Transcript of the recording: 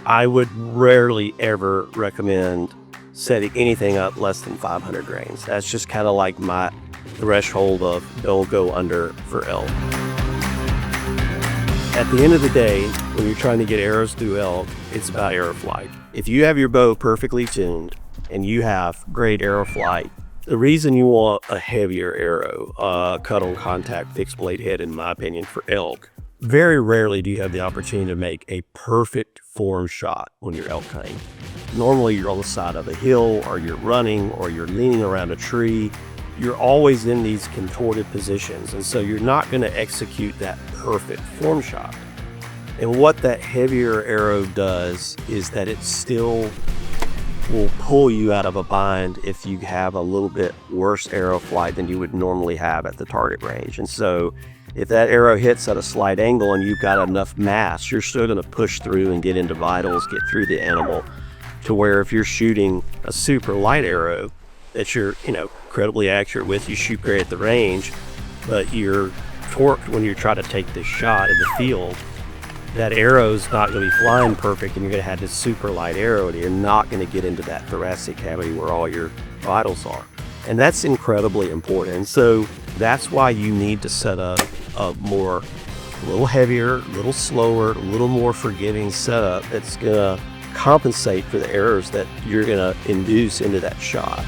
I would rarely ever recommend setting anything up less than 500 grains. That's just kind of like my threshold of don't go under for elk. At the end of the day, when you're trying to get arrows through elk, it's about arrow flight. If you have your bow perfectly tuned and you have great arrow flight, the reason you want a heavier arrow, cut on contact fixed blade head, in my opinion, for elk, very rarely do you have the opportunity to make a perfect form shot when you're elk hunting. Normally you're on the side of a hill, or you're running, or you're leaning around a tree. You're always in these contorted positions, and so you're not going to execute that perfect form shot. And what that heavier arrow does is that it still will pull you out of a bind if you have a little bit worse arrow flight than you would normally have at the target range. And so if that arrow hits at a slight angle and you've got enough mass, you're still going to push through and get into vitals, get through the animal, to where if you're shooting a super light arrow that you're, incredibly accurate with, you shoot great at the range, but you're torqued when you try to take this shot in the field, that arrow's not going to be flying perfect, and you're going to have this super light arrow, and you're not going to get into that thoracic cavity where all your vitals are. And that's incredibly important. And so that's why you need to set up a little heavier, a little slower, a little more forgiving setup that's going to compensate for the errors that you're going to induce into that shot.